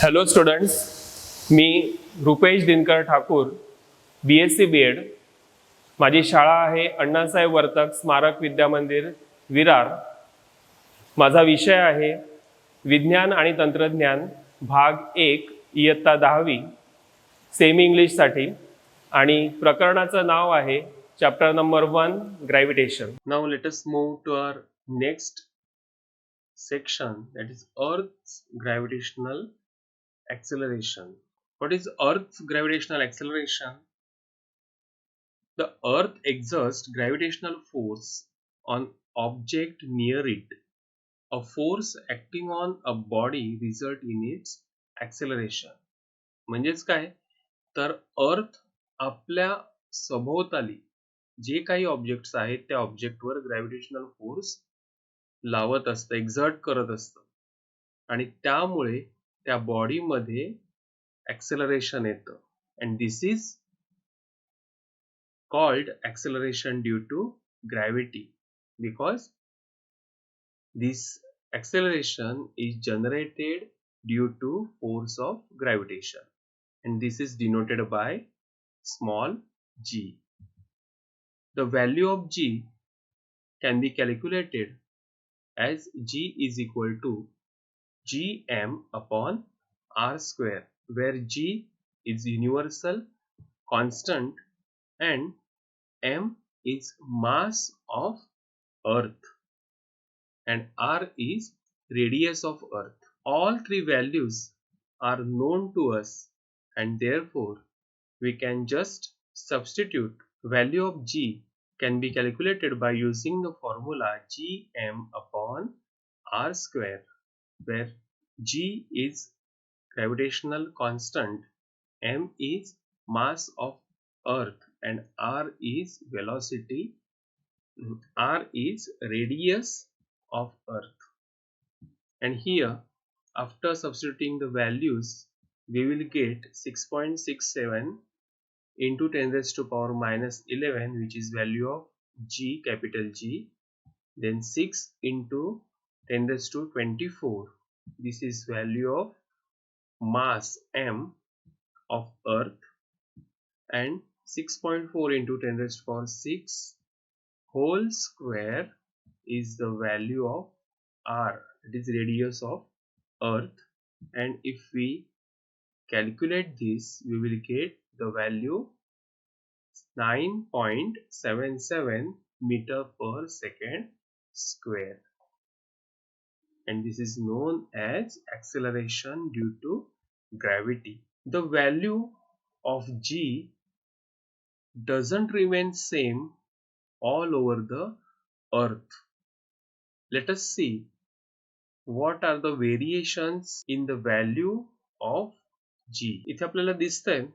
Hello students, मी Rupesh Dinkar Thakur, BSc B.Ed. माझी शाळा आहे अण्णासाहेब वर्तक स्मारक विद्यामंदिर विरार. माझा विषय आहे विज्ञान आणि तंत्रज्ञान भाग 1 इयत्ता 10वी सेमी इंग्लिशसाठी आणि प्रकरणाचं नाव आहे chapter number 1 gravitation. Now let us move to our next section, that is Earth's gravitational acceleration. What is Earth's gravitational acceleration? The Earth exerts gravitational force on object near it. A force acting on a body result in its acceleration. म्हणजेच काय तर अर्थ आपल्या सभोवताली जे काही objects आहेत त्या ऑब्जेक्टवर gravitational force लावत असतं, एक्झर्ट करत असतं आणि त्यामुळे त्या बॉडीमध्ये ॲक्सेलरेशन येतं. And this is called acceleration due to gravity because this acceleration is generated due to force of gravitation and this is denoted by small g. The value of g can be calculated as g is equal to gm upon r square, where g is universal constant and m is mass of earth and r is radius of earth. All three values are known to us and therefore we can just substitute value of g can be calculated by using the formula gm upon r square, where g is gravitational constant, m is mass of earth and r is velocity, r is radius of earth. And here after substituting the values we will get 6.67 into 10 raised to power minus 11, which is value of g, capital G, then 6 into 10 raised to 24, this is value of mass m of earth, and 6.4 into 10 raised to power 6 whole square is the value of r, it is radius of earth. And if we calculate this we will get the value 9.77 meter per second square, and this is known as acceleration due to gravity. The value of g doesn't remain same all over the earth. Let us see what are the variations in the value of g. इथे आपल्याला दिसतंय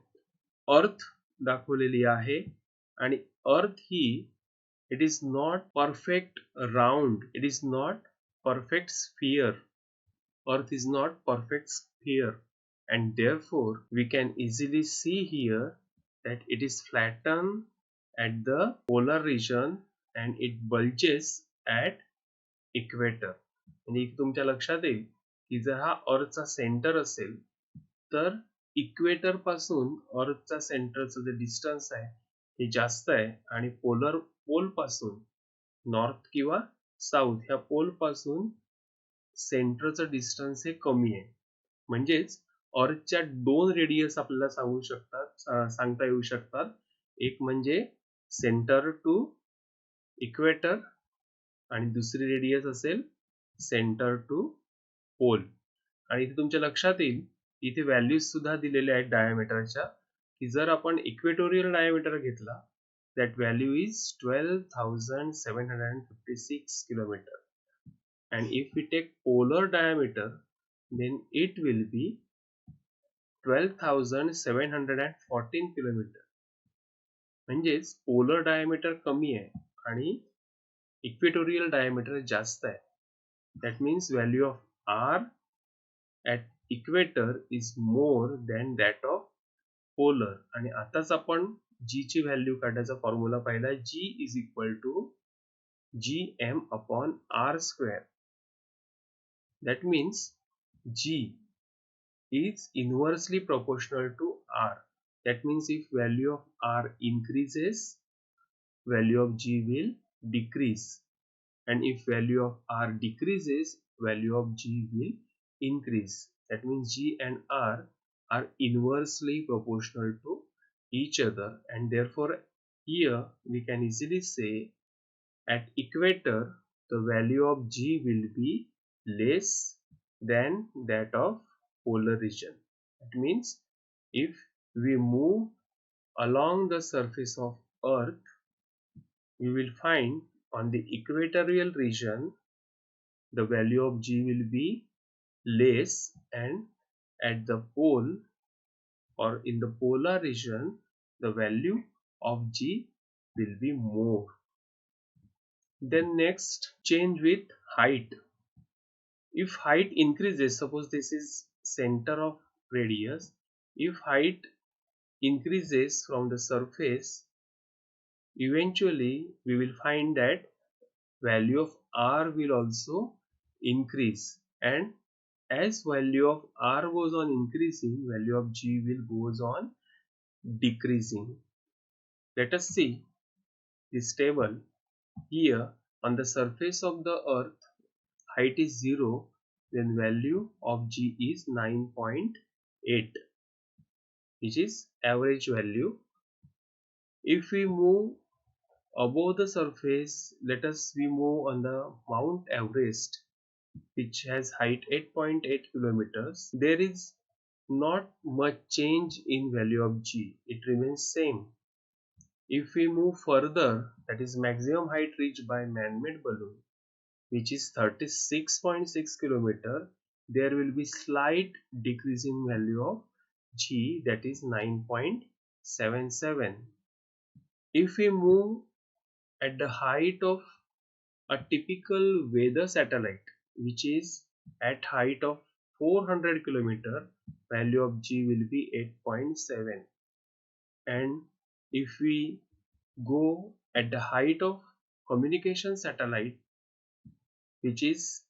अर्थ दाखवलेली आहे आणि अर्थ ही it is not perfect round, it is not perfect sphere, earth is not perfect sphere, and therefore we can easily see here that it is flattened at the polar region and it bulges at equator. म्हणजे तुमच्या लक्षात येईल की जर हा अर्थचा centre असेल तर equator पासून अर्थचा सेंटरचं जे डिस्टन्स आहे हे जास्त आहे आणि पोल पासून नॉर्थ किंवा साऊथ ह्या पोल पासून सेंटरचं डिस्टन्स हे कमी आहे. म्हणजेच अर्थच्या दोन रेडियस आपल्याला सांगता येऊ शकतात. एक म्हणजे सेंटर टू इक्वेटर आणि दुसरी रेडियस असेल सेंटर टू पोल. आणि इथे तुमच्या लक्षात येईल इथे व्हॅल्यूज सुद्धा दिलेल्या आहेत डायमीटरच्या की जर आपण इक्वेटोरियल डायमीटर घेतला that value is 12,756 kilometer, and if we take polar diameter then it will be 12,714 kilometer. म्हणजेच पोलर डायमीटर कमी आहे आणि इक्वेटोरियल डायमीटर जास्त आहे. that means value of r at equator is more than that of polar. आणि आताच आपण g ची व्हॅल्यू काढण्याचा फॉर्म्युला पाहिला, g is equal to gm upon r square. That means g is inversely proportional to r. That means if value of r increases, value of g will decrease, and if value of r decreases, value of g will increase. That means g and r are inversely proportional to each other, and therefore here we can easily say at equator the value of g will be less than that of polar region. That means if we move along the surface of earth, we will find on the equatorial region the value of g will be less, and at the pole or in the polar region the value of g will be more. Then next, change with height. If height increases, suppose this is center of radius, if height increases from the surface, eventually we will find that value of r will also increase, and as value of r goes on increasing, value of g will goes on decreasing. Let us see this table. Here on the surface of the earth height is 0, then value of g is 9.8, which is average value. If we move above the surface, let us we move on the Mount Everest, which has height 8.8 kilometers. There is not much change in value of g, it remains same. If we move further, that is maximum height reached by man-made balloon, which is 36.6 kilometer, there will be slight decrease in value of g, that is 9.77. If we move at the height of a typical weather satellite, which is at height of 400 kilometer, value of g will be 8.7. And if we go at the height of communication satellite, which is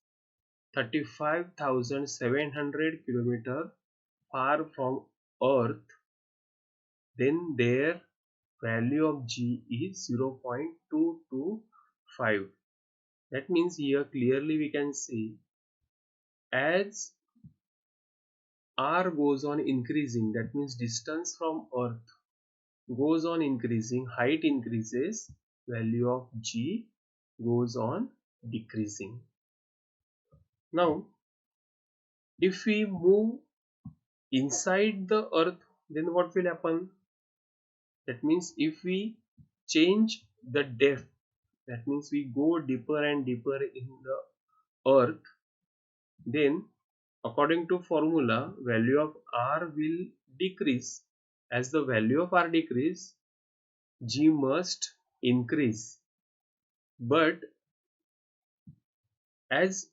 35,700 kilometer far from earth, then their value of g is 0.225. That means here clearly we can see as r goes on increasing, that means distance from earth goes on increasing, height increases, value of g goes on decreasing. Now if we move inside the earth, then what will happen? That means if we change the depth, that means we go deeper and deeper in the earth, then according to formula value of r will decrease. As the value of r decrease, g must increase, but as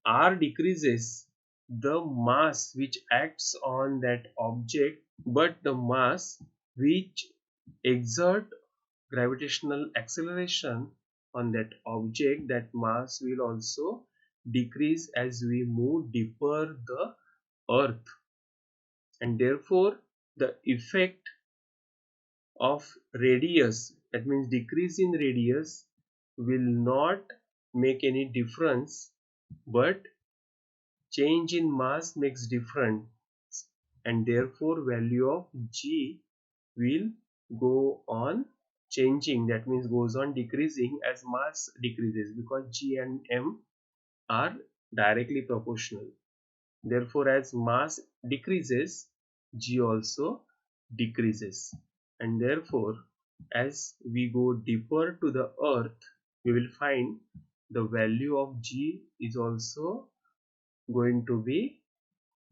r decreases, the mass which acts on that object, but the mass which exert gravitational acceleration on that object, that mass will also decrease as we move deeper the earth, and therefore the effect of radius, that means decrease in radius, will not make any difference, but change in mass makes difference, and therefore value of g will go on changing, that means goes on decreasing as mass decreases, because g and m are directly proportional. Therefore as mass decreases, g also decreases, and therefore as we go deeper to the earth, we will find the value of g is also going to be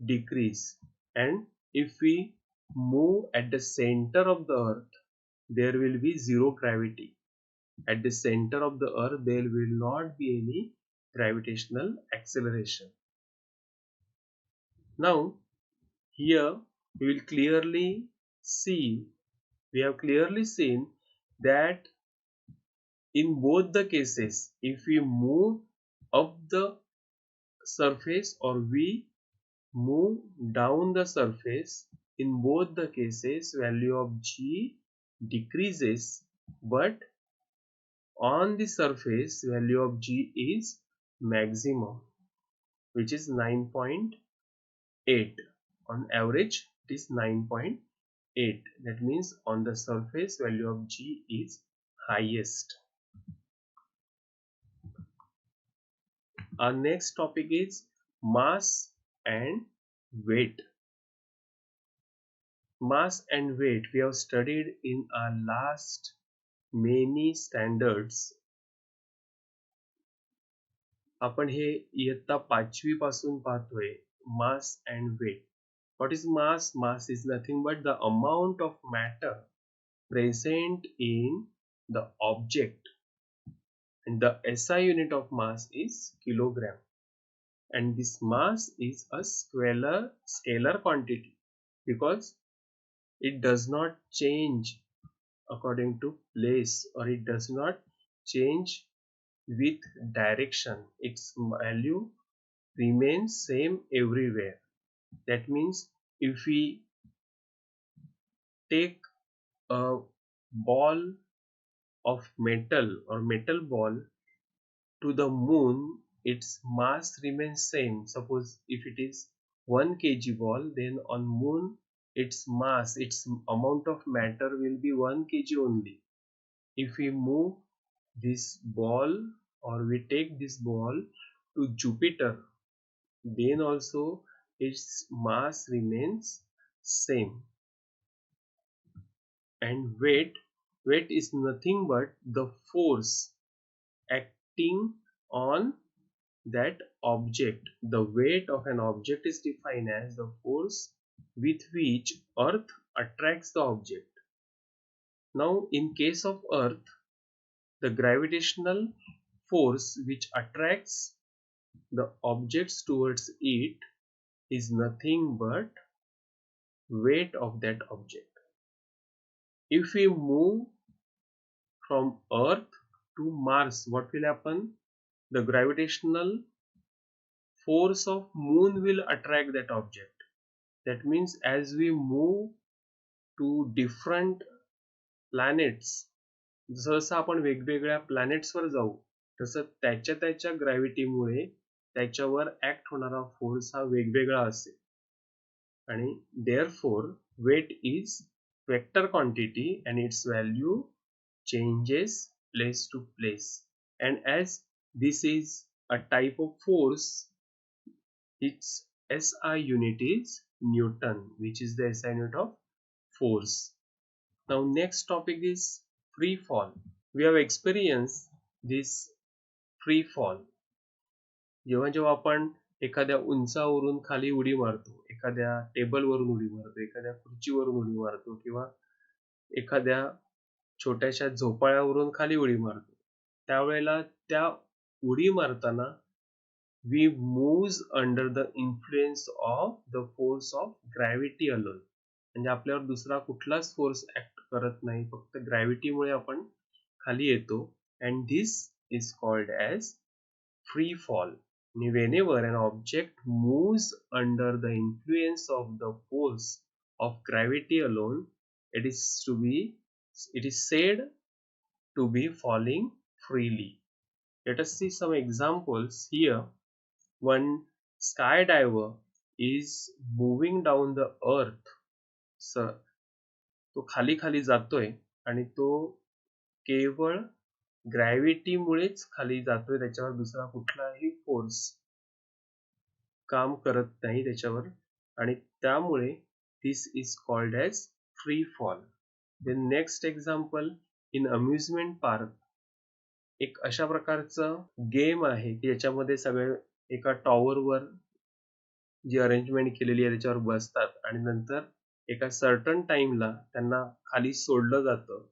decrease. And if we move at the center of the earth, there will be zero gravity. At the center of the earth there will not be any gravitational acceleration. Now here we will clearly see, we have clearly seen that in both the cases, if we move up the surface or we move down the surface. In both the cases, value of g decreases, but on the surface, value of g is maximum, which is 9.8. On average, it is 9.8. That means on the surface, value of g is highest. Our next topic is mass and weight. Mass and weight we have studied in our last many standards. आपण हे इयत्ता 5वी पासून पाहतोय. Mass and weight. What is mass? Mass is nothing but the amount of matter present in the object, and the SI unit of mass is kilogram, and this mass is a scalar quantity because it does not change according to place, or it does not change with direction. Its value remains same everywhere. That means if we take a ball of metal or metal ball to the moon, its mass remains same. Suppose if it is 1 kg ball, then on moon its mass, its amount of matter will be 1 kg only. If we move this ball, or we take this ball to Jupiter, then also its mass remains same. And weight is nothing but the force acting on that object. The weight of an object is defined as the force with which Earth attracts the object. Now in case of Earth, the gravitational force which attracts the objects towards it is nothing but weight of that object. If we move from Earth to Mars, what will happen? The gravitational force of moon will attract that object. That means as we move to different planets, जसं आपण वेगवेगळ्या प्लॅनेट्सवर जाऊ, तसं त्याच्या ग्रॅव्हिटीमुळे त्याच्यावर act होणारा force हा वेगवेगळा असेल. आणि therefore weight is vector quantity and its value changes place to place. And as this is a type of force, its SI unit is Newton, which is the SI unit of force. Now next topic is free fall. We have experienced this free fall. जेव्हा जेव्हा आपण एखाद्या उंचावरून खाली उडी मारतो, एखाद्या टेबलवरून उडी मारतो, एखाद्या खुर्चीवरून उडी मारतो, किंवा एखाद्या छोट्याशा झोपाळ्यावरून खाली उडी मारतो, त्यावेळेला त्या उडी मारताना we moves under the influence of the force of gravity alone. म्हणजे आपल्यावर दुसरा कुठलाच फोर्स ऍक्ट करत नाही, फक्त ग्रॅव्हिटीमुळे आपण खाली येतो. and this is called as free fall. Whenever an object moves under the influence of the force of gravity alone, it is said to be falling freely. Let us see some examples here. One skydiver is moving down the earth. तो खाली खाली जातोय आणि तो केवळ ग्रॅव्हिटीमुळेच खाली जातोय, त्याच्यावर दुसरा कुठलाही फोर्स काम करत नाही त्याच्यावर, आणि त्यामुळे this is called as free fall. Then next example, in amusement park, एक अशा प्रकारचं गेम आहे की याच्यामध्ये सगळे एका टॉवरवर जी अरेंजमेंट केलेली आहे त्याच्यावर बसतात आणि नंतर एका सर्टन टाइमला त्यांना खाली सोडलं जातं,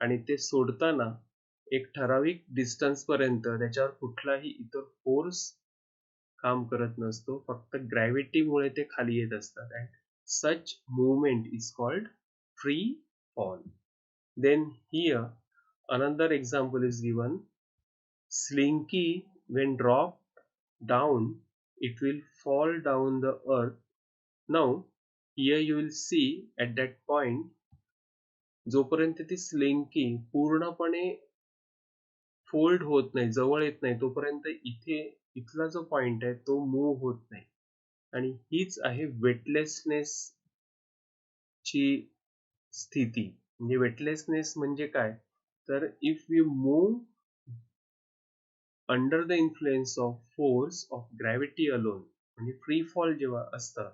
आणि ते सोडताना एक ठराविक डिस्टन्स पर्यंत त्याच्यावर कुठलाही इतर फोर्स काम करत नसतो, फक्त ग्रॅव्हिटीमुळे ते खाली येत असतात. And such movement is called free fall. Then here another example is given. Slinky when dropped down, it will fall down the earth Now here you will see at that point, जोपर्यंत ती slinky पूर्णपणे fold होत नाही, जवळ येत नाही, तोपर्यंत इथे इथला जो पॉइंट आहे तो मूव्ह होत नाही. आणि हीच आहे वेटलेसनेस ची स्थिती. म्हणजे वेटलेसनेस म्हणजे काय, तर if you move under the influence of force of gravity alone, म्हणजे फ्री फॉल जेव्हा असतं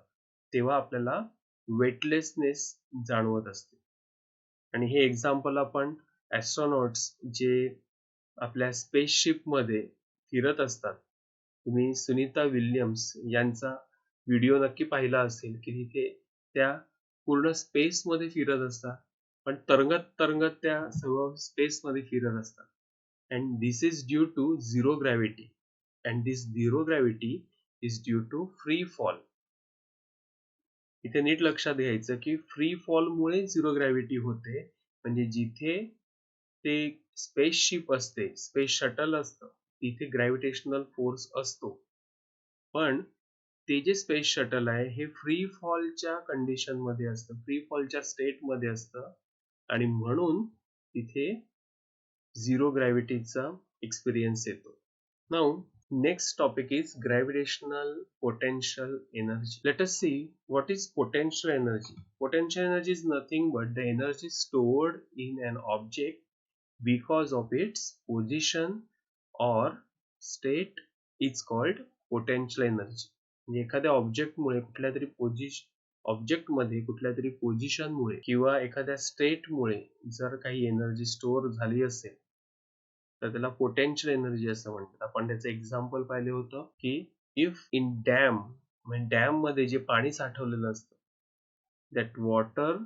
तेव्हा आपल्याला वेटलेसनेस जाणवत असते. आणि हे एक्झाम्पल आपण ॲस्ट्रॉनॉट्स जे आपल्या स्पेसशिप मध्ये फिरत असतात, तुम्ही सुनीता विल्यम्स यांचा व्हिडिओ नक्की पाहिला असेल की तिथे त्या पूर्ण स्पेस मध्ये फिरत असतात, पण तरंगत तरंगत त्या सर्व स्पेस मध्ये फिरत असतात. And this is due to zero gravity, and this zero gravity is due to free fall. इथे नीट लक्षात घ्यायचं की फ्री फॉल मुळे झिरो ग्रॅव्हिटी होते. म्हणजे जिथे ते स्पेसशिप असते, स्पेस शटल असतं, तिथे ग्रॅव्हिटेशनल फोर्स असतो. पण ते जे स्पेस शटल आहे हे फ्री फॉलच्या कंडिशन मध्ये असतं, फ्री फॉलच्या स्टेट मध्ये असतं, आणि म्हणून तिथे झिरो ग्रॅव्हिटीचा एक्सपिरियन्स येतो. Now, next topic is gravitational potential energy. Let us see what is potential energy. Potential energy is nothing but the energy stored in an object because of its position or state is called potential energy. म्हणजे एखाद्या ऑब्जेक्टमुळे कुठल्या तरी ऑब्जेक्टमध्ये कुठल्या तरी पोझिशनमुळे किंवा एखाद्या स्टेटमुळे जर काही एनर्जी स्टोअर झाली असेल तर त्याला पोटेन्शियल एनर्जी असं म्हणतात. आपण त्याचं एक्झाम्पल पाहिलं होतं की इफ इन डॅम, म्हणजे डॅम मध्ये जे पाणी साठवलेलं असतं, that water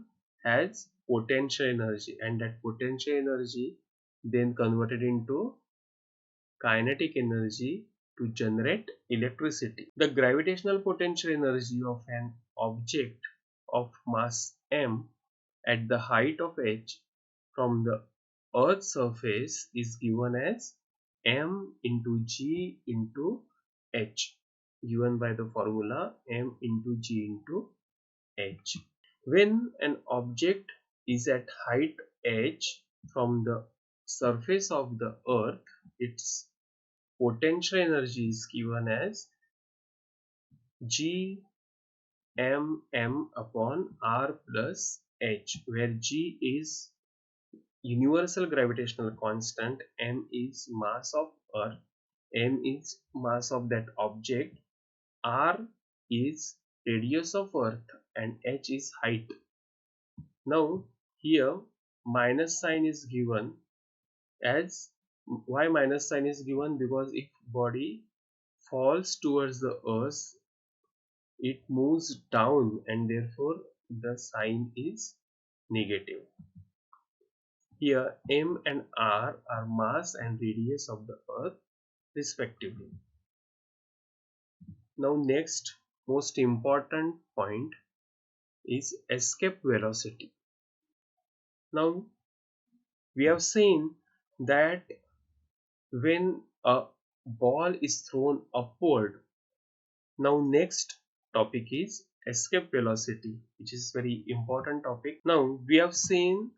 has potential energy and that potential energy then converted into kinetic energy to generate electricity. The gravitational potential energy of an object of mass m at the height of h from the Earth's surface is given as m into g into h, given by the formula m into g into h. When an object is at height h from the surface of the earth, its potential energy is given as g m upon r plus h, where g is universal gravitational constant, m is mass of earth, m is mass of that object, r is radius of earth, and h is height. Now here minus sign is given as, why minus sign is given, because if body falls towards the earth it moves down and therefore the sign is negative. Here m and r are mass and radius of the earth respectively. Now next most important point is escape velocity. Now we have seen that when a ball is thrown upward, now next topic is escape velocity, which is very important topic. Now we have seen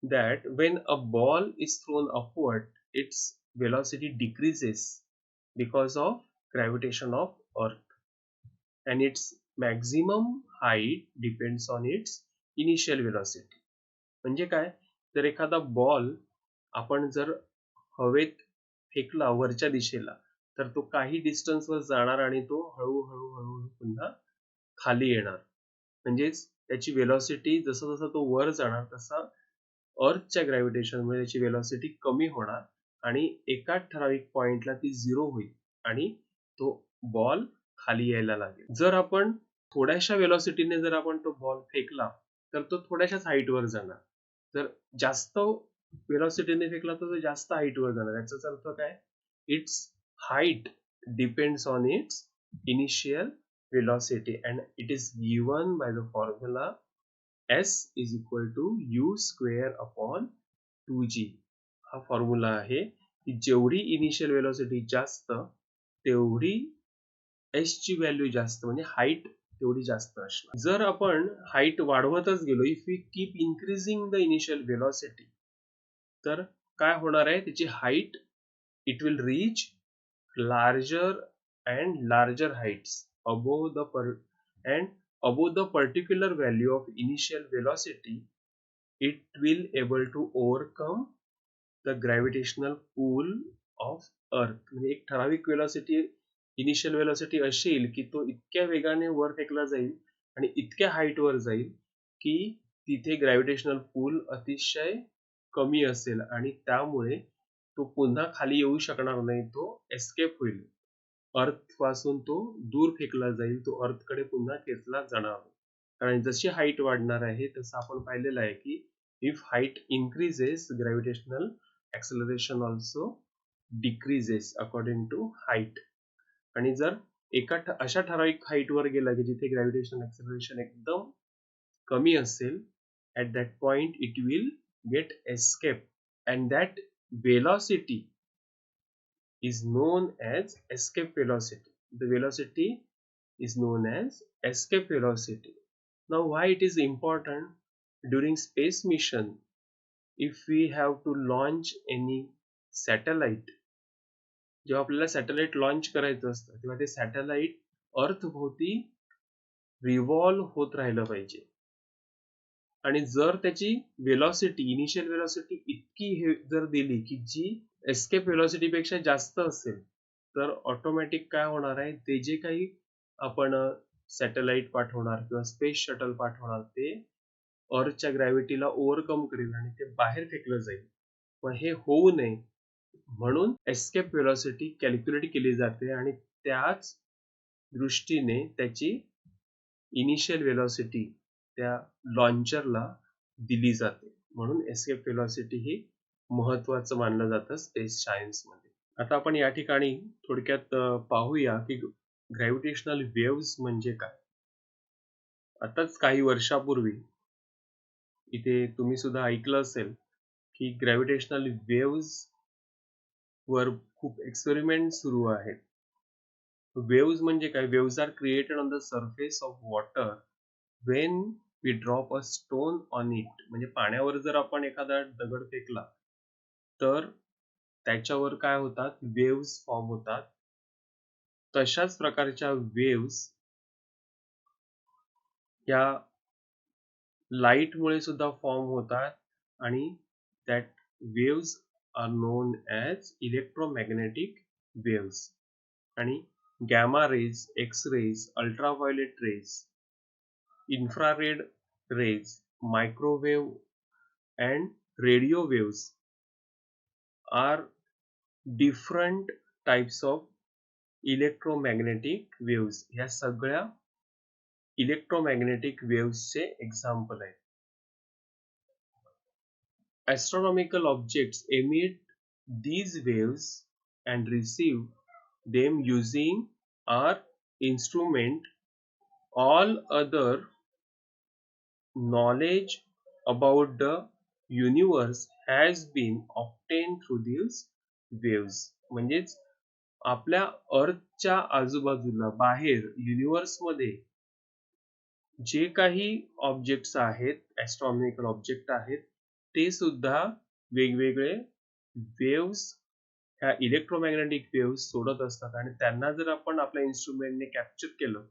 that when a ball is thrown upward, its velocity decreases because of gravitation of earth, and its maximum height depends on its initial velocity. म्हणजे काय, जर एखादा ball आपण जर हवेत फेकला वरच्या दिशेला तर तो काही डिस्टन्स वर जाणार आणि तो हळूहळू हळूहळू पुन्हा खाली येणार. म्हणजेच त्याची वेलॉसिटी जसं जसं तो वर जाणार तसा अर्थच्या ग्रॅव्हिटेशनमुळे त्याची वेलॉसिटी कमी होणार आणि एका ठराविक पॉइंटला ती झिरो होईल आणि तो बॉल खाली यायला लागेल. जर आपण थोड्याशा वेलॉसिटीने जर आपण तो बॉल फेकला तर तो थोड्याशाच हाईटवर जाणार. जर जास्त वेलॉसिटीने फेकला तर तो जास्त हाईटवर जाणार. याचाच अर्थ काय, it's height depends on it's initial velocity and it is given by the formula s is equal to u square upon 2g. हा फॉर्म्युला आहे की जेवढी इनिशियल वेलॉसिटी जास्त तेवढी s ची व्हॅल्यू जास्त, म्हणजे हाईट तेवढी जास्त असणार. जर आपण हाईट वाढवतच गेलो, if we keep increasing the initial velocity, तर काय होणार आहे, त्याची height it will reach larger and larger heights above the particular value of initial velocity. It will able to overcome the gravitational pull of earth. म्हणजे एक ठराविक velocity, initial velocity अशी येईल की तो इतक्या वेगाने वर फेकला जाईल आणि इतक्या हाईट वर जाईल की तिथे ग्रॅव्हिटेशनल पूल अतिशय कमी असेल आणि त्यामुळे तो पुन्हा खाली येऊ शकणार नाही, तो एस्केप होईल, अर्थ पासून तो दूर फेकला जाईल, तो अर्थकडे पुन्हा खेचला जाणार. कारण जशी हाईट वाढणार आहे तसं आपण पाहिलेलं आहे की if height increases, gravitational acceleration also decreases according to height. आणि जर एका अशा ठराविक हाईट वर गेला की जिथे ग्रॅव्हिटेशनल ऍक्सेलरेशन एकदम कमी असेल, at that point it will get escape and that velocity is known as escape velocity. The velocity is known as escape velocity. Now why it is important? During space mission, if we have to launch any satellite, जेव्हा आपल्याला satellite launch करायचं असतं तेव्हा ते satellite अर्थ भोवती revolve होत राहिलं पाहिजे. आणि जर त्याची वेलॉसिटी, इनिशियल वेलॉसिटी इतकी जर दिली की जी एस्केप वेलॉसिटी पेक्षा जास्त असेल, तर ऑटोमॅटिक काय होणार आहे, ते जे काही आपण सॅटेलाइट पाठवणार किंवा स्पेस शटल पाठवणार ते अर्थच्या ग्रॅव्हिटीला ओव्हरकम करेल आणि ते बाहेर फेकलं जाईल. पण हे होऊ नये म्हणून एस्केप वेलॉसिटी कॅल्क्युलेट केली जाते आणि त्याच दृष्टीने त्याची इनिशियल वेलॉसिटी त्या लॉन्चरला दिली जाते. म्हणून एस्केप वेलॉसिटी ही महत्वाचं मानलं जातं स्पेस सायन्स मध्ये. आता आपण या ठिकाणी थोडक्यात पाहूया की ग्रॅव्हिटेशनल वेव्हज म्हणजे काय. आताच काही वर्षापूर्वी इथे तुम्ही सुद्धा ऐकलं असेल की ग्रॅव्हिटेशनल वेव्हज वर खूप एक्सपेरिमेंट सुरू आहेत. वेव्हज म्हणजे काय, waves are created on the surface of water when we drop a stone on it. म्हणजे पाण्यावर जर आपण एखादा दगड फेकला तर त्याच्यावर काय होतात, वेव्हज फॉर्म होतात. तशाच प्रकारच्या वेव्हज या लाईट मुळे सुद्धा फॉर्म होतात आणि that waves are known as electromagnetic waves. आणि gamma rays, X rays, ultraviolet rays, infrared rays, microwave and radio waves are different types of electromagnetic waves. ह्या सगळ्या इलेक्ट्रोमॅग्नेटिक वेव्सचे एक्झाम्पल आहेत. Astronomical objects emit these waves and receive them using our instrument. All other knowledge about the universe has been obtained through these waves. म्हणजेच आपल्या अर्थच्या आजूबाजूला बाहेर universe मध्ये जे काही objects आहेत, ऍस्ट्रॉनॉमिकल ऑब्जेक्ट आहेत, ते सुद्धा वेगवेगळे वेव्स, ह्या इलेक्ट्रोमॅग्नेटिक वेव्स सोडत असतात आणि त्यांना जर आपण आपल्या इन्स्ट्रुमेंटने कॅप्चर केलं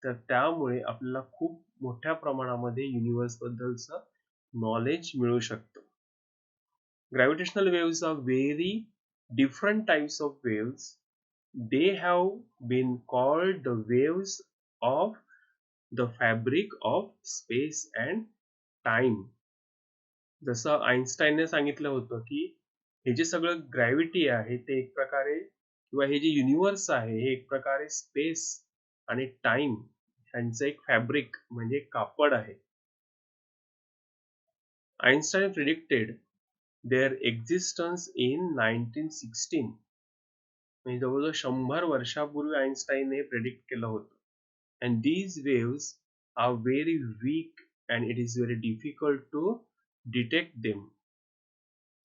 तर त्यामुळे आपल्याला खूप मोठ्या प्रमाणामध्ये युनिवर्स बद्दलचं नॉलेज मिळू शकतं. Gravitational waves are very different types of waves. They have been called the waves of the fabric of space and time. जसं आईन्स्टाईनने सांगितलं होतं की हे जे सगळं ग्रॅव्हिटी आहे ते एक प्रकारे, किंवा हे जे युनिवर्स आहे हे एक प्रकारे स्पेस आणि टाइम यांचं एक फॅब्रिक म्हणजे कापड आहे. Einstein predicted their existence in 1916. म्हणजे जवळजवळ 100 वर्षापूर्वी आईन्स्टाईनने प्रेडिक्ट केलं होतं. And these waves are very weak and it is very difficult to detect them.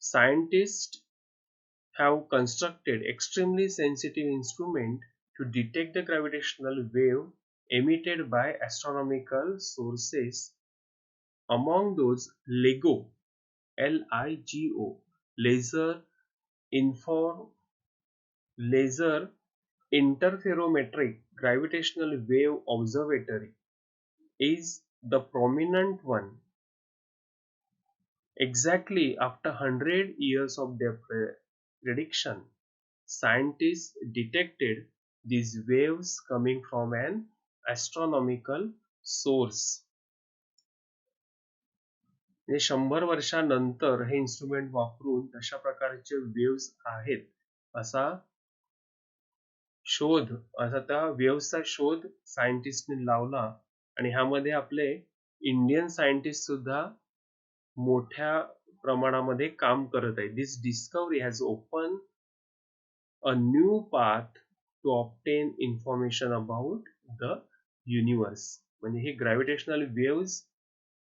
Scientists have constructed extremely sensitive instrument to detect the gravitational wave emitted by astronomical sources. Among those, LIGO, LIGO, Laser Interferometric Gravitational Wave Observatory, is the prominent one. Exactly after 100 years of their prediction, scientists detected these waves coming from an astronomical source. 100 वर्षानंतर हे instrument वापरून अशा प्रकारचे waves आहेत असा त्या वेव्सचा शोध सायंटिस्टने लावला आणि ह्यामध्ये आपले इंडियन सायंटिस्ट सुद्धा मोठ्या प्रमाणामध्ये काम करत आहे. This discovery has open a new path to obtain information about the universe. म्हणजे हे ग्रॅव्हिटेशनल वेव्स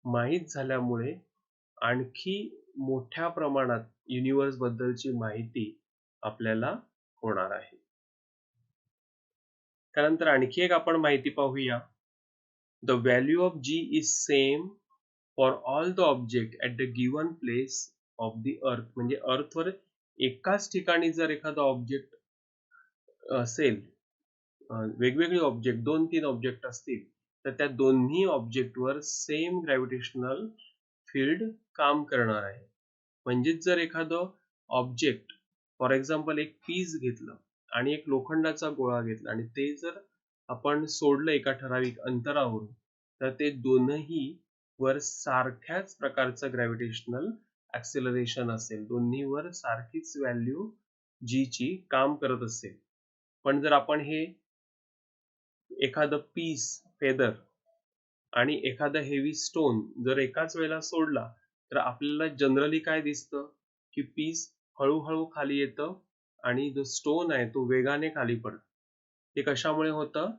माहीत झाल्यामुळे आणखी मोठ्या प्रमाणात युनिवर्स बद्दलची माहिती आपल्याला होणार आहे. त्यानंतर आणखी एक आपण माहिती पाहूया. The value of g is same for all the object at the given place of the earth. म्हणजे अर्थवर एकाच ठिकाणी जर एखादा ऑब्जेक्ट असेल, वेगवेगळे ऑब्जेक्ट 2-3 ऑब्जेक्ट असतील, तर त्या दोन्ही ऑब्जेक्टवर सेम ग्रॅव्हिटेशनल फील्ड काम करणार आहे. म्हणजेच जर एखादं ऑब्जेक्ट, फॉर एक्झाम्पल एक पीस घेतलं आणि एक लोखंडाचा गोळा घेतला आणि ते जर आपण सोडलं एका ठराविक अंतरावरून, तर ते दोनही वर सारख्याच प्रकारचं ग्रॅव्हिटेशनल ऍक्सेलरेशन असेल, दोन्हीवर सारखीच व्हॅल्यू जी ची काम करत असेल. पण जर आपण हे एखादं पीस फेदर आणि एखादा हेवी स्टोन जर एकाच वेळेला सोडला, तर आपल्याला जनरली काय दिसतं की पीस हळूहळू खाली येतं आणि जो स्टोन आहे तो वेगाने खाली पडतो. हे कशामुळे होतं?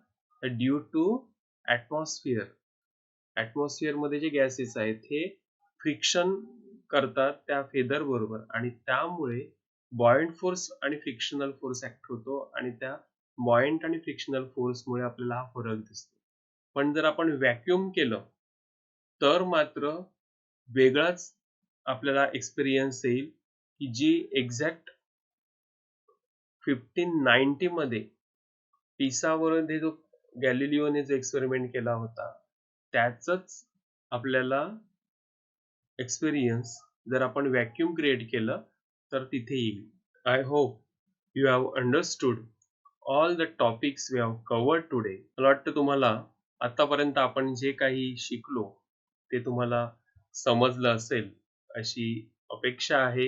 Due to atmosphere. ॲटमॉस्फिअरमध्ये जे गॅसेस आहेत हे फ्रिक्शन करतात त्या फेदर बरोबर आणि त्यामुळे बॉयंट फोर्स आणि फ्रिक्शनल फोर्स ऍक्ट होतो आणि त्या बॉयंट आणि फ्रिक्शनल फोर्समुळे आपल्याला हा फरक दिसतो. पण जर आपण व्हॅक्यूम केलं तर मात्र वेगळाच आपल्याला एक्सपिरियन्स येईल की जी एक्झॅक्ट 1590 मध्ये पिसावरून जो गॅलिलिओने जो एक्सपेरिमेंट केला होता त्याचंच आपल्याला एक्सपिरियन्स जर आपण व्हॅक्यूम क्रिएट केलं तर तिथे येईल. I hope you have understood all the topics we have covered today. मला वाटतं तुम्हाला आतापर्यंत आपण जे काही शिकलो ते तुम्हाला समजलं असेल अशी अपेक्षा आहे.